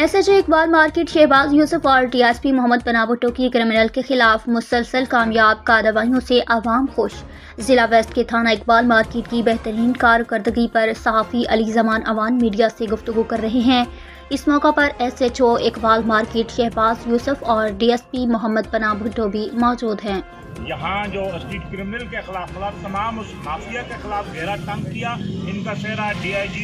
SHO Iqbal market Shahbaz یوسف اور DSP محمد پناہ بھٹو کی کرمنل کے خلاف مسلسل کامیاب کارروائیوں سے عوام خوش۔ ضلع ویسٹ کے تھانہ اقبال مارکیٹ کی بہترین کارکردگی پر صحافی علی زمان اوان میڈیا سے گفتگو کر رہے ہیں۔ اس موقع پر SHO اقبال مارکیٹ شہباز یوسف اور DSP محمد پناہ بھٹو بھی موجود ہیں۔ یہاں جو اسٹریٹ کرمنل کے خلاف تمام اس مافیا کے خلاف گہرا تنگ کیا، ان کا سہرا DIG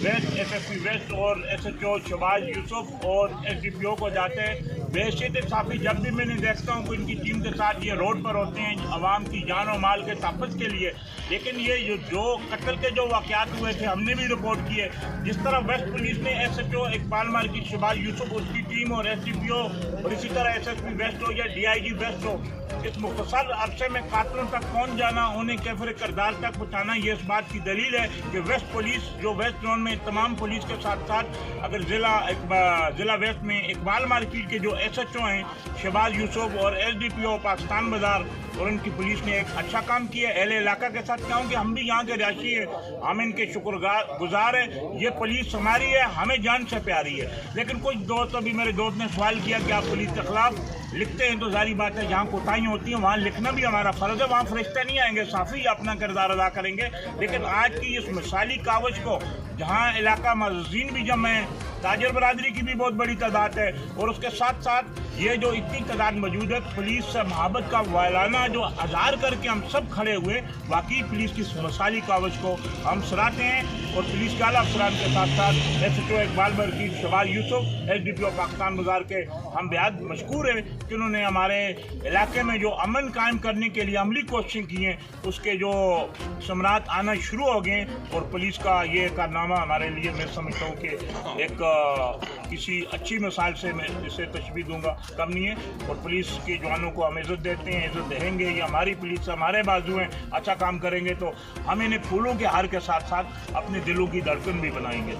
ویسٹ، SSP ویسٹ اور SHO شہباز یوسف اور SDPO کو جاتے ہیں۔ بحیثیت صحافی جب بھی میں نے دیکھتا ہوں کہ ان کی ٹیم کے ساتھ یہ روڈ پر ہوتے ہیں عوام کی جان و مال کے تحفظ کے لیے، لیکن یہ جو قتل کے جو واقعات ہوئے تھے ہم نے بھی رپورٹ کیے۔ جس طرح ویسٹ پولیس نے SHO اقبال مارکیٹ شہباز یوسف اس کی ٹیم اور SDPO اور اسی طرح SSP ویسٹ ہو یا DIG ویسٹ ہو، اس مختصر عرصے میں قاتلوں تک پہنچ جانا، انہیں کیفر کردار تک پہنچانا، یہ اس بات کی دلیل ہے کہ ویسٹ پولیس جو ویسٹ زون میں تمام پولیس کے ساتھ ساتھ اگر ضلع ویسٹ میں اقبال مارکیٹ کے جو SHO ہیں شہباز یوسف اور SDPO پاکستان بازار اور ان کی پولیس نے ایک اچھا کام کیا ہے۔ اہل علاقہ کے ساتھ کہوں کہ ہم بھی یہاں کے رہائشی ہیں، ہم ان کے شکر گزار ہیں۔ یہ پولیس ہماری ہے، ہمیں جان سے پیاری ہے، لیکن کچھ دوست ابھی میرے دوست نے سوال کیا کہ آپ پولیس کے خلاف لکھتے ہیں، تو ظاہری بات ہے جہاں کوتاہیاں ہوتی ہیں وہاں لکھنا بھی ہمارا فرض ہے، وہاں فرشتے نہیں آئیں گے، صحافی اپنا کردار ادا کریں گے۔ لیکن آج کی اس مثالی کاوش کو جہاں علاقہ معززین بھی جمع ہیں، تاجر برادری کی بھی بہت بڑی تعداد ہے، اور اس کے ساتھ ساتھ یہ جو اتنی تعداد موجود ہے، پولیس سے محبت کا وائلانہ جو اظہار کر کے ہم سب کھڑے ہوئے، واقعی پولیس کی مثالی کاوش کو ہم سراہتے ہیں، اور پولیس کے اعلیٰ افسران کے ساتھ ساتھ SHO اقبال مارکیٹ شہباز یوسف، SDPO پاکستان بازار کے ہم بہت مشکور ہیں کہ انہوں نے ہمارے علاقے میں جو امن قائم کرنے کے لیے عملی کوششیں کی ہیں، اس کے جو ثمرات آنا شروع ہو گئے، اور پولیس کا یہ کارنامہ ہمارے لیے میں سمجھتا ہوں کہ ایک کسی اچھی مثال سے میں اسے تشبیہ دوں گا کم نہیں ہے، اور پولیس کے جوانوں کو ہم عزت دیتے ہیں، عزت دیں گے، یہ ہماری پولیس ہمارے بازو ہیں، اچھا کام کریں گے تو ہم انہیں پھولوں کے ہار کے ساتھ ساتھ اپنے دلوں کی دھڑکن بھی بنائیں گے۔